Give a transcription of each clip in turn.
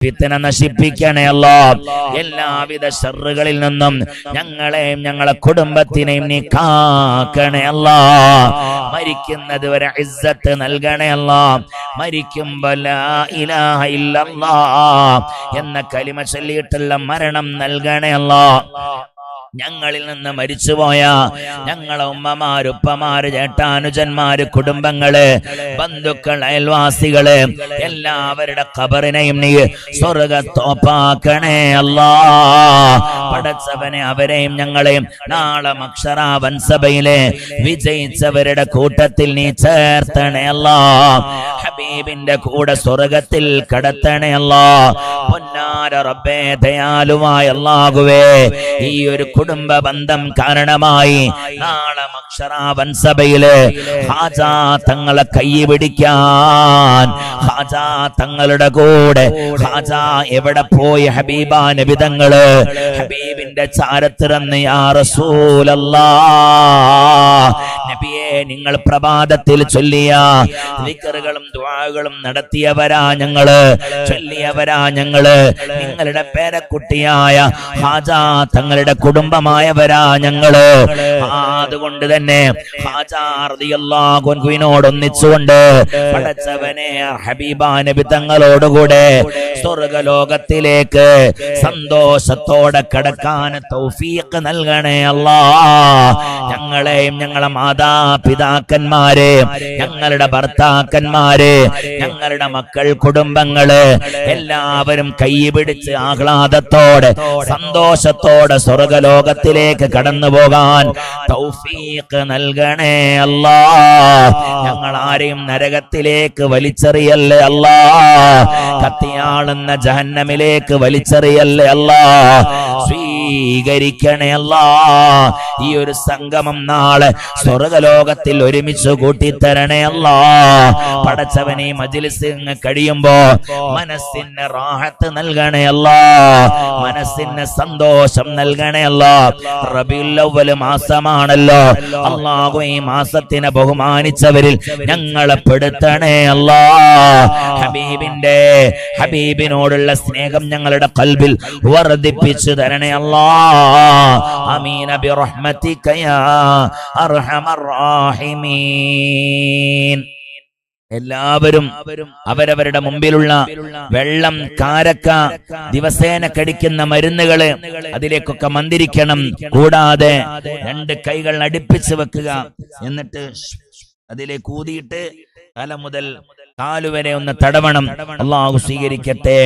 ഫിത്ന നശിപ്പിക്കണേ അല്ലാഹ്. എല്ലാവിധ ശർറുകളിൽ നിന്നും ഞങ്ങളെയും ഞങ്ങളെ കുടുംബത്തിനെയും നീ കാക്കണേ അല്ലാഹ്. മരിക്കുന്നത് വരെ ഇസ്സത്ത് നൽകണേ അല്ലാഹ്. മരിക്കുമ്പോൾ ലാ ഇലാഹ ഇല്ലല്ലാഹ് എന്ന കലിമ ചൊല്ലിയിട്ടുള്ള മരണം നൽകണേ അല്ലാഹ്. ഞങ്ങളിൽ നിന്ന് മരിച്ചുപോയ ഞങ്ങളെ ഉമ്മമാര്, ഉപ്പമാര്, ചേട്ടാനുജന്മാര്, കുടുംബങ്ങള്, ബന്ധുക്കൾ, അയൽവാസികള് എല്ലാവരുടെ ഖബറിനെയും നീ സ്വർഗ്ഗത്തോപ്പാക്കണേ അല്ലാഹ്. പടച്ചവനെ അവരെയും ഞങ്ങളെയും നാളെ മഹ്ശറ വൻസഭയിലെ വിജയിച്ചവരുടെ കൂട്ടത്തിൽ നീ ചേർത്തണേ അല്ലാഹ്. ഹബീബിന്റെ കൂടെ സ്വർഗ്ഗത്തിൽ കടത്തണേ അല്ലാഹ്. പൊന്നാര റബ്ബേ, ദയാലുവായ അല്ലാഹുവേ, ഈ ഒരു കുടുംബ ബന്ധം കാരണമായി നാളെ മഹ്ശറ വൻസഭയില് ഹാജാ തങ്ങളെ കൈ പിടിക്കാൻ, ഹാജാ തങ്ങളുടെ കൂടെ ഹാജാ എവിടെ പോയി ഹബീബാ നബി തങ്ങള് ഹബീബിന്റെ ചാരത്തിറന്ന് യാ റസൂലല്ലാഹ് നബിയെ, നിങ്ങൾ പ്രഭാതത്തിൽ ചൊല്ലിയ ദിക്റുകളും ദുആകളും നടത്തിയവരാ ഞങ്ങള്, ചൊല്ലിയവരാ ഞങ്ങള്. നിങ്ങളുടെ പേരക്കുട്ടിയായ ഹാജാ തങ്ങളുടെ കുടുംബമായവരാ ഞങ്ങള്. അതുകൊണ്ട് തന്നെ ഹാജാ റളിയല്ലാഹു അൻഹുവിനോട് ഒന്നിച്ചുകൊണ്ട് പടച്ചവനെ ഹബീബാ നബി തങ്ങളോടുകൂടെ സ്വർഗ്ഗലോകത്തിലേക്ക് സന്തോഷത്തോടെ കടക്കാൻ തൗഫീഖ് നൽകണേ അല്ലാഹ്. ഞങ്ങളെയും ഞങ്ങളെ മാതാപിതാക്കന്മാരെ, ഞങ്ങളുടെ ഭർത്താക്കന്മാരെ, ഞങ്ങളുടെ മക്കൾ, കുടുംബങ്ങള് എല്ലാവരും കൈ പിടിച്ച് ആഹ്ലാദത്തോടെ സന്തോഷത്തോടെ സ്വർഗ്ഗലോകത്തിലേക്ക് കടന്നു പോകാൻ തൗഫീഖ് നൽകണേ അല്ലാഹ്. ഞങ്ങൾ ആരെയും നരകത്തിലേക്ക് വലിച്ചെറിയല്ലേ അല്ലാഹ്. കത്തിയാളുന്ന ജഹന്നമിലേക്ക് വലിച്ചെറിയല്ലേ അല്ലാഹ്. സ്വീകരിക്കണേ അല്ലാഹ്. ഈ ഒരു സംഗമം നാളെ സ്വർഗ്ഗലോകത്തിൽ ഒരുമിച്ച് കൂട്ടിത്തരണേ അല്ലാഹ്. പടച്ചവനെ മജ്ലിസ് കഴിയുമ്പോ മനസ്സിന് റാഹത്ത് നൽകണേ അല്ലാഹ്. മനസ്സിന് സന്തോഷം നൽകണേ അല്ലാഹ്. റബീഉൽ അവ്വൽ മാസമാണല്ലോ അല്ലാഹു, ഈ മാസത്തിനെ ബഹുമാനിച്ചവരിൽ ഞങ്ങളെ പെടുത്തണേ അല്ലാഹ്. ഹബീബിനോടുള്ള സ്നേഹം ഞങ്ങളുടെ ഖൽബിൽ വർദ്ധിപ്പിച്ചു തരണേ അല്ലാഹ്. ആമീൻ ബിറഹ്മതിക യാ അർഹമർ റഹീമീൻ. എല്ലാവരും അവരവരുടെ മുമ്പിലുള്ള വെള്ളം, കാരക്ക, ദിവസേന കഴിക്കുന്ന മരുന്നുകള് അതിലേക്കൊക്കെ മന്ത്രിക്കണം. കൂടാതെ 2 കൈകൾ അടുപ്പിച്ച് വെക്കുക. എന്നിട്ട് അതിലേക്ക് ഊതിയിട്ട് തല മുതൽ കാലുവരെ ഒന്ന് തടവണം. അല്ലാഹു സ്വീകരിക്കട്ടെ.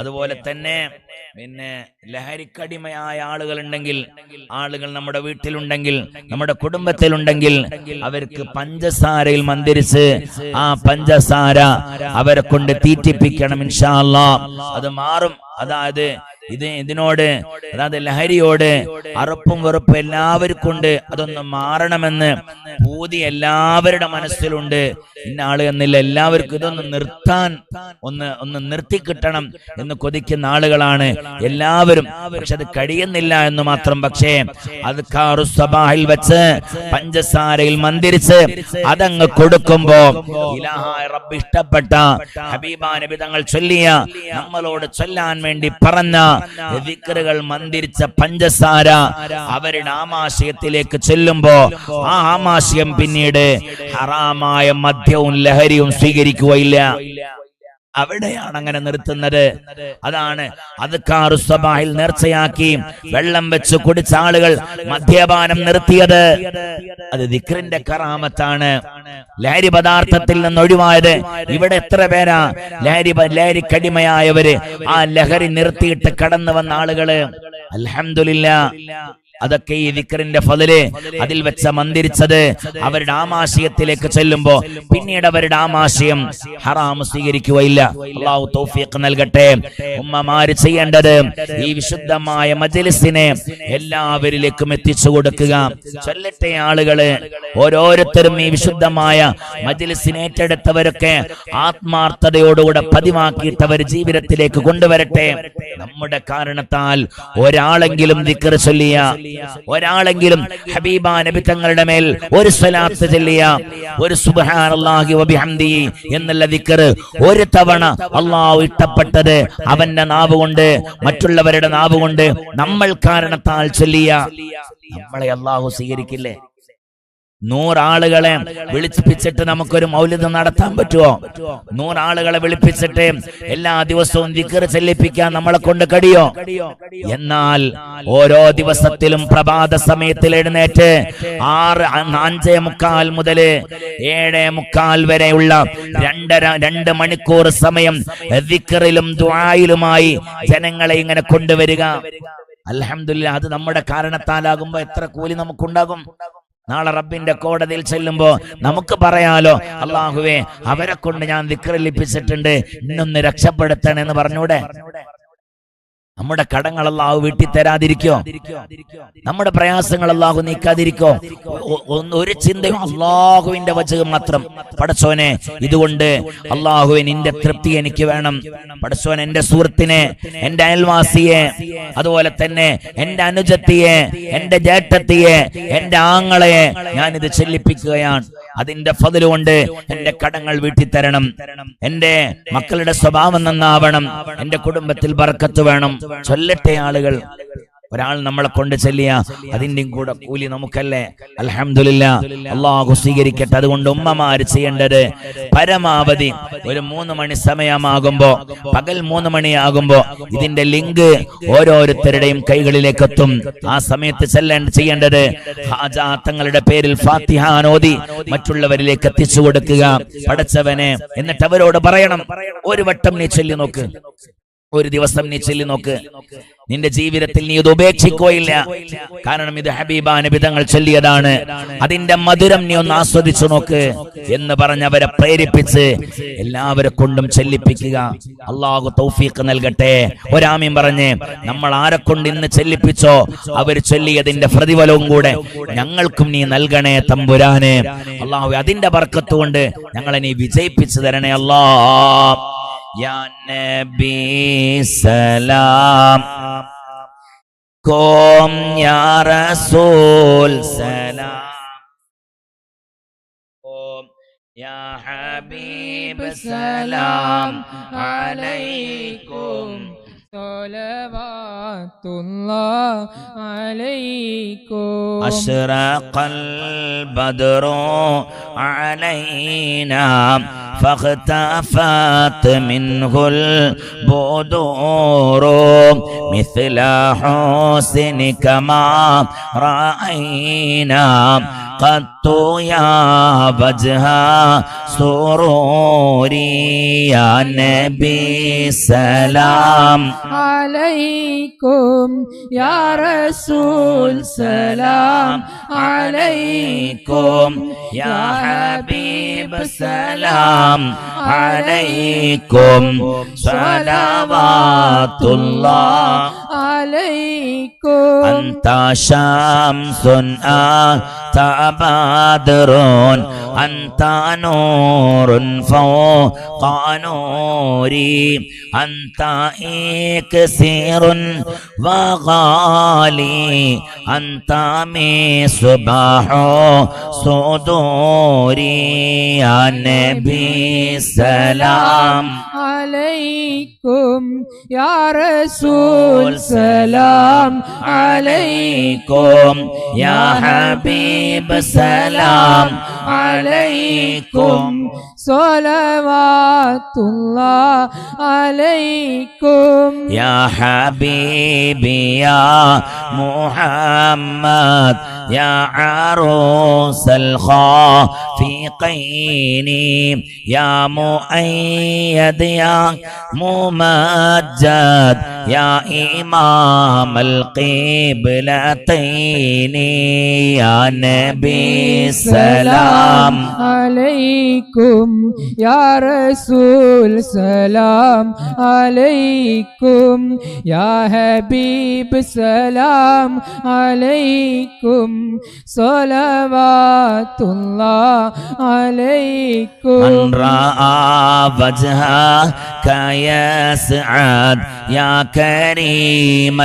അതുപോലെ തന്നെ പിന്നെ ലഹരിക്കടിമയായ ആളുകളുണ്ടെങ്കിൽ, ആളുകൾ നമ്മുടെ വീട്ടിലുണ്ടെങ്കിൽ, നമ്മുടെ കുടുംബത്തിലുണ്ടെങ്കിൽ അവർക്ക് പഞ്ചസാരയിൽ മന്ത്രിച്ച് ആ പഞ്ചസാര അവരെ കൊണ്ട് തീറ്റിപ്പിക്കണം. ഇൻഷാ അല്ലാഹ് അത് മാറും. അതായത് ഇതിനോട്, അതായത് ലഹരിയോട് അറുപ്പും വെറുപ്പും എല്ലാവർക്കും ഉണ്ട്. അതൊന്ന് മാറണമെന്ന് പൂതി എല്ലാവരുടെ മനസ്സിലുണ്ട്. ഇന്ന ആള് എന്നില്ല, എല്ലാവർക്കും ഇതൊന്ന് നിർത്താൻ ഒന്ന് നിർത്തിക്കിട്ടണം എന്ന് കൊതിക്കുന്ന ആളുകളാണ് എല്ലാവരും. പക്ഷെ അത് കഴിയുന്നില്ല എന്ന് മാത്രം. പക്ഷേ അത് സബാഹിൽ വെച്ച് പഞ്ചസാരയിൽ മന്ത്രിച്ച് അതങ്ങ് കൊടുക്കുമ്പോ ഇലാഹായ റബ്ബ് ഇഷ്ടപ്പെട്ട ഹബീബാ നബി തങ്ങൾ ചൊല്ലിയ, നമ്മളോട് ചൊല്ലാൻ വേണ്ടി പറഞ്ഞ ദിക്റുകൾ മന്ത്രിച്ച പഞ്ചസാര അവരുടെ ആമാശയത്തിലേക്ക് ചെല്ലുമ്പോ ആ ആമാശയം പിന്നീട് ഹറാമായ മദ്യവും ലഹരിയും സ്വീകരിക്കുകയില്ല. അവിടെയാണ് അങ്ങനെ നിർത്തുന്നത്. അതാണ് അദ്കാറു സബാഹിൽ നേർച്ചയാക്കി വെള്ളം വെച്ച് കുടിച്ച ആളുകൾ മദ്യപാനം നിർത്തിയത്. അത് ദിക്റിന്റെ കറാമത്താണ്. ലഹരി പദാർത്ഥത്തിൽ നിന്ന് ഒഴിവായത്. ഇവിടെ എത്ര പേരാ ലഹരിക്കടിമയായവര് ആ ലഹരി നിർത്തിയിട്ട് കടന്നു വന്ന ആളുകള്. അൽഹംദുലില്ലാഹ്. അതൊക്കെ ഈ ദിക്റിന്റെ ഫളല്. അതിൽ വെച്ച മന്ത്രിച്ചത് അവരുടെ ആമാശയത്തിലേക്ക് ചെല്ലുമ്പോ പിന്നീട് അവരുടെ ആമാശയം ഹറാം സ്വീകരിക്കുകയില്ല. അല്ലാഹു തൗഫീഖ് നൽകട്ടെ. ഉമ്മമാര് ചെയ്യേണ്ടത് ഈ വിശുദ്ധമായ മജ്ലിസിനെ എല്ലാവരിലേക്കും എത്തിച്ചു കൊടുക്കുക. ചൊല്ലട്ടെ ആളുകള്. ഓരോരുത്തരും ഈ വിശുദ്ധമായ മജ്ലിസിനെ ഏറ്റെടുത്തവരൊക്കെ ആത്മാർത്ഥതയോടുകൂടെ പതിവാക്കിയിട്ടവർ ജീവിതത്തിലേക്ക് കൊണ്ടുവരട്ടെ. നമ്മുടെ കാരണത്താൽ ഒരാളെങ്കിലും ദിക്ർ ചൊല്ലിയ, ഒരാളെങ്കിലും ഹബീബ നബി തങ്ങളുടെ മേൽ ഒരു സ്വലാത്ത് ചൊല്ലിയ, ഒരു സുബ്ഹാനല്ലാഹി വബിഹംദിഹി എന്നുള്ള ദിക്ർ ഒരു തവണ അല്ലാഹു ഇഷ്ടപ്പെട്ടത് അവന്റെ നാവ് കൊണ്ട്, മറ്റുള്ളവരുടെ നാവ് കൊണ്ട് നമ്മൾ കാരണത്താൽ ചൊല്ലിയ നമ്മളെ അല്ലാഹു സ്വീകരിക്കില്ലേ? 100 ആളുകളെ വിളിപ്പിച്ചിട്ട് നമുക്കൊരു മൗലിദ് നടത്താൻ പറ്റുമോ? 100 ആളുകളെ വിളിപ്പിച്ചിട്ട് എല്ലാ ദിവസവും ദിക്ർ ചൊല്ലിപ്പിക്കാൻ നമ്മളെ കൊണ്ട് കഴിയോ? എന്നാൽ ഓരോ ദിവസത്തിലും പ്രഭാത സമയത്തിൽ എഴുന്നേറ്റ് 5:45 മുതൽ 7:45 വരെയുള്ള 2 മണിക്കൂർ സമയം ദിക്റിലും ദുആയിലുമായി ജനങ്ങളെ ഇങ്ങനെ കൊണ്ടുവരിക. അൽഹംദുലില്ലാഹ്, അത് നമ്മുടെ കാരണത്താലാകുമ്പോ എത്ര കൂലി നമുക്കുണ്ടാകും? നാളെ റബ്ബിന്റെ കോടതിയിൽ ചെല്ലുമ്പോ നമുക്ക് പറയാലോ, അല്ലാഹുവേ അവരെ കൊണ്ട് ഞാൻ ദിക്റിലിപ്പിച്ചിട്ടുണ്ട്, ഇന്നൊന്ന് രക്ഷപ്പെടുത്തണെന്ന് പറഞ്ഞൂടെ? നമ്മുടെ കടങ്ങൾ അല്ലാഹു വീട്ടി തരാതിരിക്കോ? നമ്മുടെ പ്രയാസങ്ങൾ അല്ലാഹു നീക്കാതിരിക്കോ? ഒരു ചിന്തയും അല്ലാഹുവിന്റെ വചനം മാത്രം. പടച്ചോനെ, ഇതുകൊണ്ട് അല്ലാഹുവേ നിന്റെ തൃപ്തി എനിക്ക് വേണം. പടച്ചോൻ എന്റെ സുഹൃത്തിനെ, എന്റെ അയൽവാസിയെ, അതുപോലെ തന്നെ എന്റെ അനുജത്തിയെ, എന്റെ ജേഷ്ഠത്തിയെ, എന്റെ ആങ്ങളയെ ഞാനിത് ചെല്ലിപ്പിക്കുകയാണ്. അതിന്റെ ഫضل കൊണ്ട് എന്റെ കടങ്ങൾ വീട്ടി തരണം, എന്റെ മക്കളുടെ സ്വഭാവം നന്നാവണം, എന്റെ കുടുംബത്തിൽ ബർക്കത്ത് വേണം. ചൊല്ലട്ടെ ആളുകൾ. ഒരാൾ നമ്മളെ കൊണ്ട് ചെല്ലിയ അതിന്റെയും കൂടെ കൂലി നമുക്കല്ലേ? അൽഹംദുലില്ലാഹ്, അല്ലാഹു സ്വീകരിക്കട്ടെ. അതുകൊണ്ട് ഉമ്മമാര് ചെയ്യേണ്ടത് പരമാവധി ഒരു 3 മണി സമയമാകുമ്പോ, പകൽ 3 മണിയാകുമ്പോ ഇതിന്റെ ലിങ്ക് ഓരോരുത്തരുടെയും കൈകളിലേക്ക് എത്തും. ആ സമയത്ത് ചെയ്യേണ്ടത് ഹാജാ തങ്ങളുടെ പേരിൽ ഫാത്തിഹ ഓതി മറ്റുള്ളവരിലേക്ക് എത്തിച്ചു കൊടുക്കുക. പടച്ചവനെ, എന്നിട്ട് അവരോട് പറയണം, ഒരു വട്ടം നീ ചൊല്ലി നോക്ക്, ഒരു ദിവസം നീ ചൊല്ലി നോക്ക്, നിന്റെ ജീവിതത്തിൽ നീ ഇത് ഉപേക്ഷിക്കുകയില്ല. കാരണം ഇത് ഹബീബ നബി തങ്ങൾ ചൊല്ലിയതാണ്. അതിന്റെ മധുരം നീ ഒന്ന് ആസ്വദിച്ചു നോക്ക് എന്ന് പറഞ്ഞവരെ പ്രേരിപ്പിച്ച് എല്ലാവരെ കൊണ്ടും ചെല്ലിപ്പിക്കുക. അല്ലാഹു തൗഫീഖ് നൽകട്ടെ. ഒരാമീൻ പറഞ്ഞ് നമ്മൾ ആരെ കൊണ്ട് ഇന്ന് ചെല്ലിപ്പിച്ചോ അവർ ചൊല്ലിയതിന്റെ പ്രതിഫലവും കൂടെ ഞങ്ങൾക്കും നീ നൽകണേ തമ്പുരാനെ. അല്ലാഹു അതിന്റെ ബർക്കത്ത് കൊണ്ട് ഞങ്ങളെ നീ വിജയിപ്പിച്ചു തരണേ അല്ലാഹ്. या नबी सलाम कोम या रसूल सलाम कोम या हबीब सलाम अलैकुम सलवातुल्लाह अलैकुम अशरक़ल बद्रु अलैना فاختفت منه البدور مثل حسنك ما رأينا قط يا وجه سروري يا نبي سلام عليكم يا رسول سلام عليكم يا حبيب سلام عليكم صلوات الله عليكم أنت شمس أنت بدر أنت نور فوق نوري أنت إكسير وغالي أنت مصباح صدوري يا نبي سلام عليكم يا رسول سلام عليكم يا حبيب سلام عليكم صلوات الله عليكم يا حبيبي يا محمد يا عروس الخافقين يا مؤيد يا ممجد يا إمام القبلتين يا نبي سلام عليكم يا رسول سلام عليكم يا حبيب سلام عليكم صلوات الله عليكم من رأى وجهك يسعد يا كريم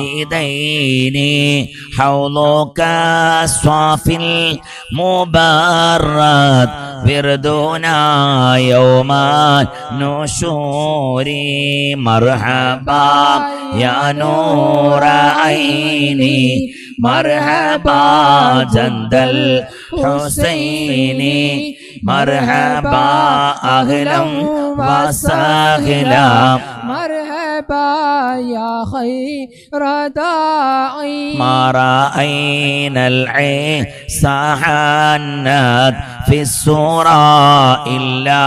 الوالدين حوضك الصافي المبرد وردنا يوم النشور مرحبا يا نور عيني مرحبا جند الحسين مرحبا أهلا وسهلا مرحبا يا خير داعي ما رأينا العيسى حنت في السورة إلا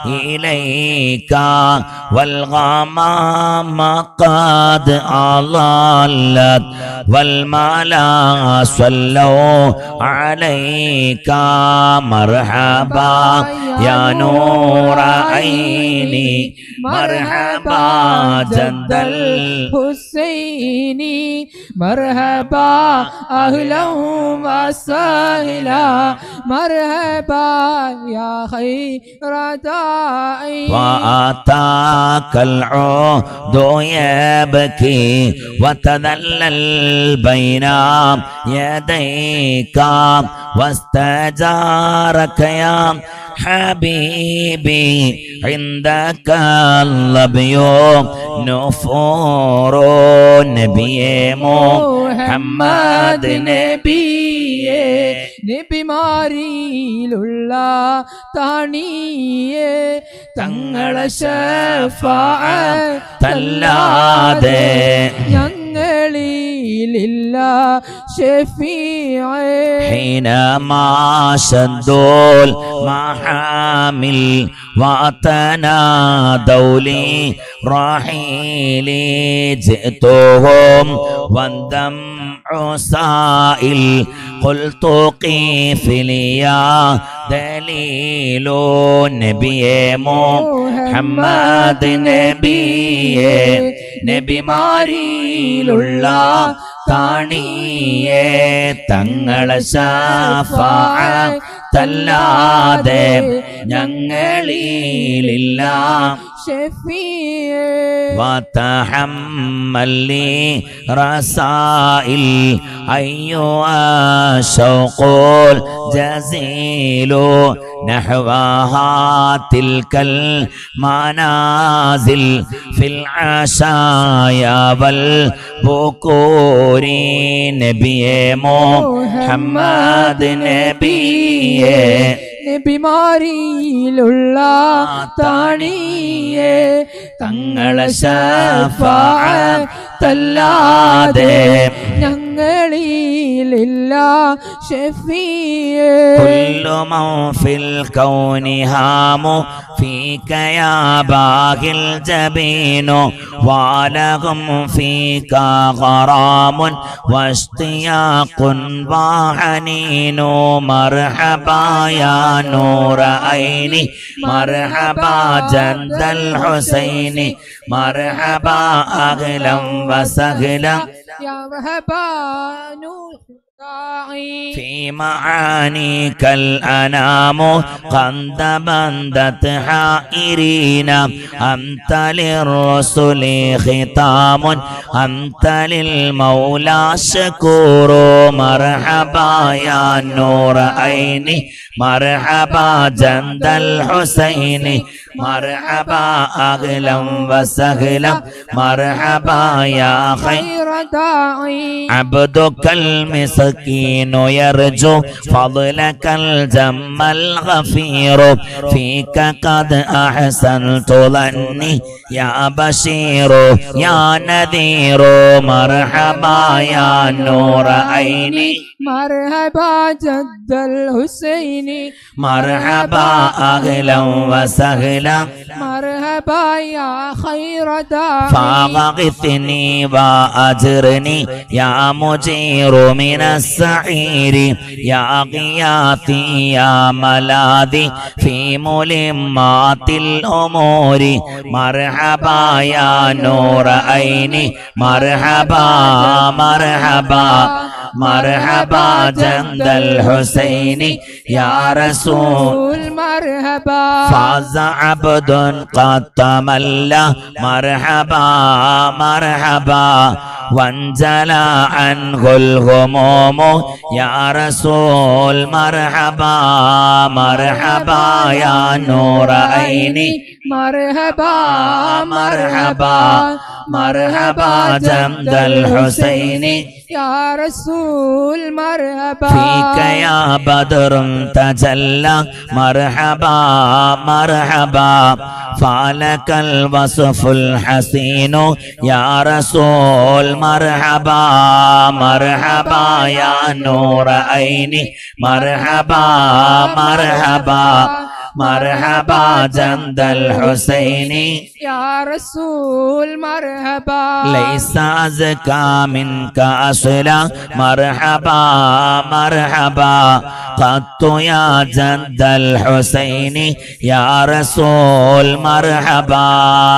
إليك والغمام قد أضلت والملا صلوا عليك مرحبا يا نور عيني مرحبا جند الحسين مرحبا أهلا وسهلا مرحبا يا خير داعي وأتاك العود يبكي وتذلل بين يديك واستجارك يا حبيبي عندك اللبي نفور نبي محمد നബിമാരിയിലുള്ള താണിയെ തങ്ങളെ ശഫാഅത്തല്ലാതെ ഞങ്ങളിലില്ല ഷഫീഅ حينما شدوا المحامل وتنادوا لي رحيلي جئتهم والدمع سائل قلت قيف لي يا دليل نبي محمد നബി മാരിയിലുള്ള താണിയെ തങ്ങളെ ശഫാഅത്തല്ലാതെ ഞങ്ങളിലില്ല وتحمل لي رسائل أيها الشوق الجزيل نحوها تلك المنازل في العشايا والبكور نبي محمد നബിമാരിയിലുള്ള താണിയെ തങ്ങളെ ശഫാഅത്തല്ലാതെ ഞങ്ങളിലില്ല ഷഫീഅ كل من في الكون هام فيك يا باغي الجبين ولهم فيك غرام واشتياق وحنين مرحبا يا نور عيني مرحبا جند الحسين مرحبا أهلا وسهلا يا مرحبا نور في معانيك الأنام قد بندت حائرين أنت للرسل ختام أنت للمولى شكور مرحبا يا نور عيني مرحبا جند الحسين مرحبا أهلا وسهلا مرحبا يا خير داعي عبدك المسكين يرجو فضلك الجم الغفير فيك قد أحسنت ظني يا بشير يا نذير مرحبا يا نور عيني مرحبا جد الحسين مرحبا أهلا وسهلا مرحبا يا خير داعي فاغثني وأجرني يا مجير من السعير يا غياثي يا ملاذي في ملمات الأمور مرحبا يا نور عيني مرحبا مرحبا مرحبا جند الحسين يا رسول مرحبا فاز عبد قد تملى مرحبا مرحبا وانجلى عنه الغموم يا رسول مرحبا مرحبا يا نور عيني مرحبا مرحبا مرحبا جند الحسين يا رسول مرحبا فيك يا بدر تجلى مرحبا مرحبا فعلك الوصف الحسين يا رسول مرحبا مرحبا يا نور عيني مرحبا مرحبا مرحبا جند الحسين يا رسول مرحبا ليس أزكى منك أصلا مرحبا مرحبا قط يا جند الحسين يا رسول مرحبا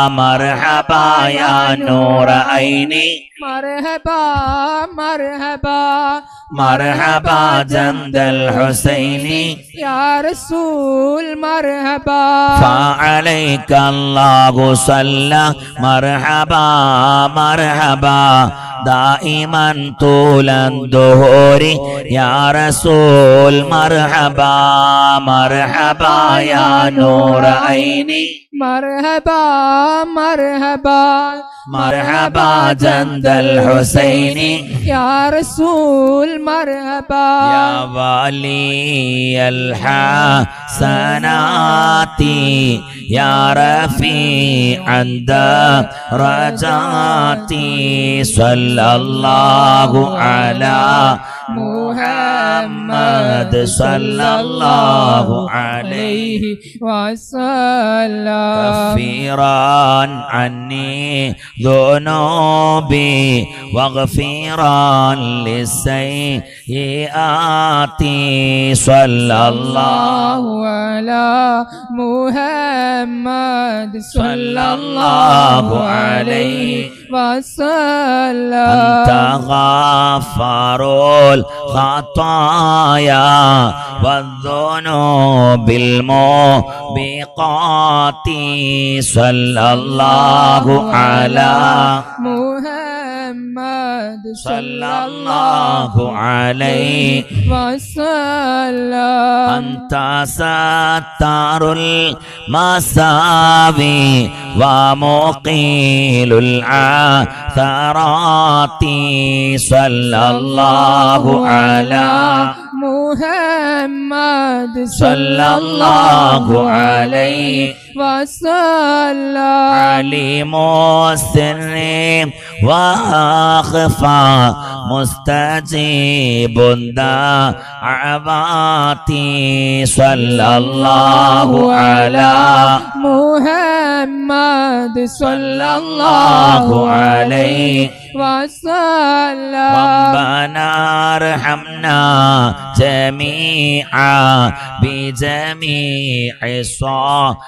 مرحبا يا نور عيني مرحبا مرحبا مرحبا جند الحسين يا رسول مرحبا فعليك الله صلى مرحبا مرحبا دائما طول الدهور يا رسول مرحبا مرحبا يا نور عيني مرحبا مرحبا مرحبا جند الحسين يا رسول مرحبا يا ولي الحسنات يا رفيع الدرجات صلى الله على محمد صلى الله عليه وسلم كفيرا عني ذنوبي واغفرا للسيئات صلى الله على محمد صلى الله عليه وسلم أنت غفار الخطايا والذنوب الموبقات صلى الله على محمد صلى الله عليه وسلم أنت ستار المساوي ومقيل العثرات صلى الله على محمد صلى الله عليه وسلم عليم السر وأخفى مستجيب الدعوات صلى الله على محمد صلى الله عليه وسلم ربنا ارحمنا جميعا بجميع الصالحات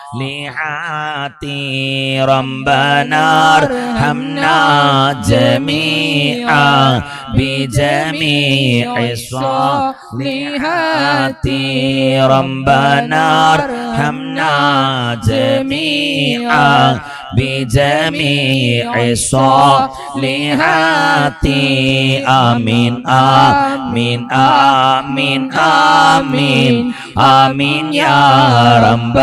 ربنا ارحمنا جميعا بجميع الصالحات ربنا ارحمنا جميعا بجميع الصالحات آمين آمين آمين آمين آمين يا رب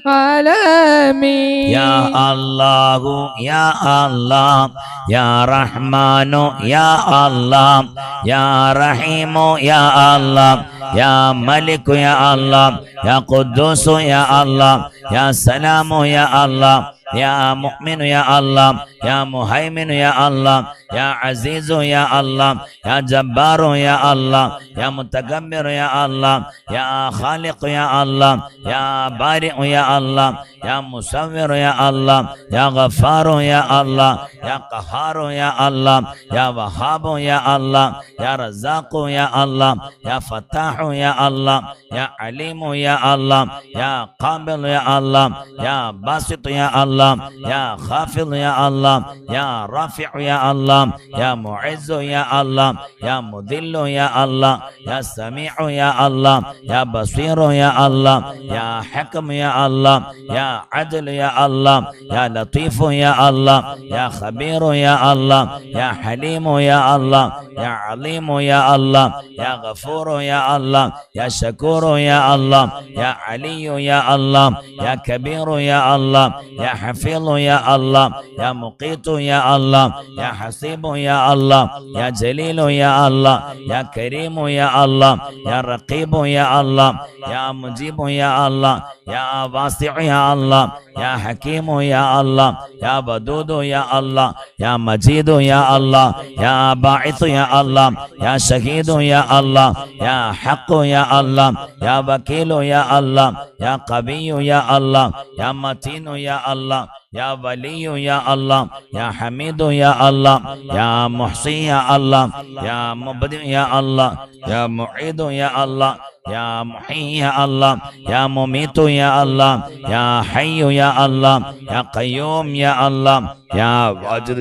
العالمين يا الله يا الله يا رحمن يا الله يا رحيم يا الله يا ملك يا الله يا قدوس يا الله يا سلام يا الله يا مؤمن يا الله يا مهيمن يا الله يا عزيز يا الله يا جبار يا الله يا متكبر يا الله يا خالق يا الله يا بارئ يا الله يا مصور يا الله يا غفار يا الله يا قهار يا الله يا وهاب يا الله يا رزاق يا الله يا فتاح يا الله يا عليم يا الله يا قابل يا الله يا باسط يا الله يا خافض يا الله يا رافع يا الله يا معز يا الله يا مذل يا الله يا سميع يا الله يا بصير يا الله يا حكم يا الله يا عدل يا الله يا لطيف يا الله يا خبير يا الله يا حليم يا الله يا عليم يا الله يا غفور يا الله يا شكور يا الله يا علي يا الله يا كبير يا الله يا حفيظ يا الله يا مقيت يا الله يا حسيب يا الله يا جليل يا الله يا كريم يا الله يا رقيب يا الله يا مجيب يا الله يا واسع يا الله يا حكيم يا الله يا ودود يا الله يا مجيد يا الله يا باعث يا الله يا شهيد يا الله يا حق يا الله يا وكيل يا الله يا قوي يا الله يا متين يا الله يا ولي يا الله يا حميد يا الله يا محصي يا الله يا مبدع يا الله يا معيد يا الله يا محيي يا الله يا مميت يا الله يا حي يا الله يا قيوم يا الله يا واجد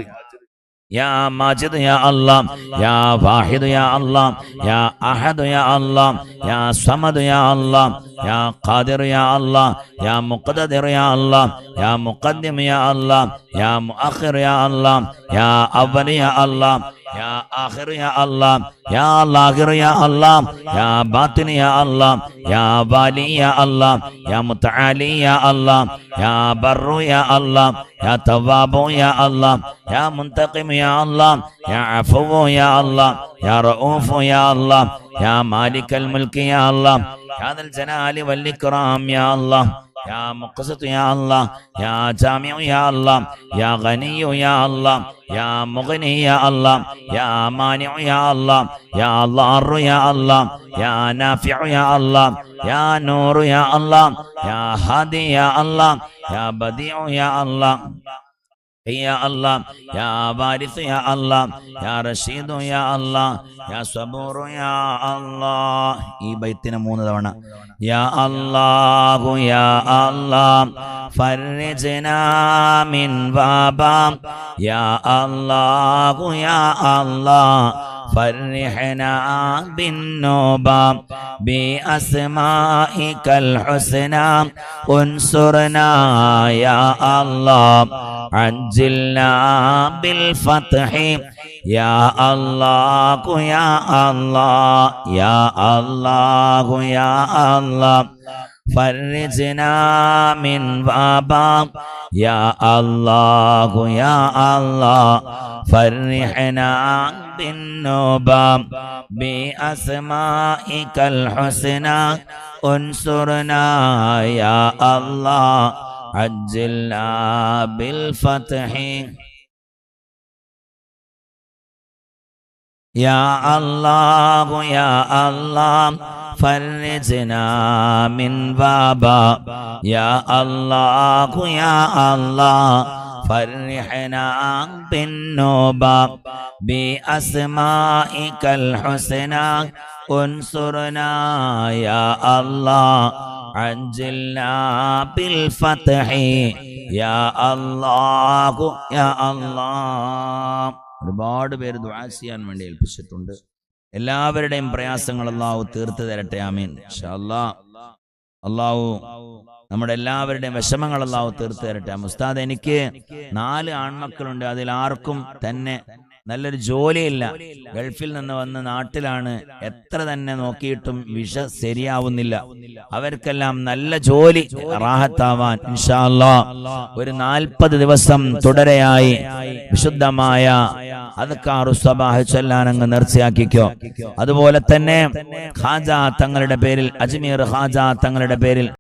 يا ماجد يا الله يا واحد يا الله يا أحد يا الله يا صمد يا الله يا قادر يا الله يا مقتدر يا الله يا مقدم يا الله يا مؤخر يا الله يا أول يا الله يا آخر يا الله يا لاغر يا الله يا باطن يا الله يا والي يا الله يا متعالي يا الله يا بر يا الله يا تواب يا الله يا منتقم يا الله يا عفو يا الله يا رؤوف يا الله يا مالك الملك يا الله يا ذا الجلال والإكرام يا الله يا مقسط يا الله يا جامع يا الله يا غني يا الله يا مغني يا الله يا مانع يا الله يا ضار يا الله يا نافع يا الله يا نور يا الله يا هادي يا الله يا بديع يا الله يا الله يا وارث يا الله يا رشيد يا الله يا صبور يا الله ഈ ബൈത്തിനെ 3 തവണ يا الله يا الله فرجنا من وبا يا الله يا الله فرحنا بالنوبة بأسمائك الحسنى انصرنا يا الله عجلنا بالفتح يا الله يا الله يا الله يا الله فرجنا من وبا يا الله يا الله فرحنا بالنوبة بأسمائك الحسنى انصرنا يا الله عجلنا بالفتح يا الله يا الله فرجنا من وبا يا الله يا الله فرحنا بالنوبة بأسمائك الحسنى انصرنا يا الله عجلنا بالفتح يا الله يا الله ഒരുപാട് പേര് ദുആ ചെയ്യാൻ വേണ്ടി ഏൽപ്പിച്ചിട്ടുണ്ട്. എല്ലാവരുടെയും പ്രയാസങ്ങൾ അല്ലാഹു തീർത്തു തരട്ടെ. ആമീൻ. ഇൻഷാ അല്ലാഹ്. അല്ലാഹു നമ്മുടെ എല്ലാവരുടെയും വിഷമങ്ങൾ അല്ലാഹു തീർത്തു തരട്ടെ. ഉസ്താദ്, എനിക്ക് 4 ആൺമക്കളുണ്ട്. അതിൽ ആർക്കും തന്നെ നല്ലൊരു ജോലിയില്ല. ഗൾഫിൽ നിന്ന് വന്ന് നാട്ടിലാണ്. എത്ര തന്നെ നോക്കിയിട്ടും വിസ ശരിയാവുന്നില്ല. അവർക്കെല്ലാം നല്ല ജോലി റാഹത്താവാൻ ഇൻഷാ അല്ലാഹ് ഒരു 40 ദിവസം തുടരെയായി വിശുദ്ധമായ അദ്കാറു സബാഹ് ചൊല്ലാൻ അങ്ങ് നേർച്ചയാക്കിക്കോ. അതുപോലെ തന്നെ ഖാജ തങ്ങളുടെ പേരിൽ, അജ്മീർ ഖാജ തങ്ങളുടെ പേരിൽ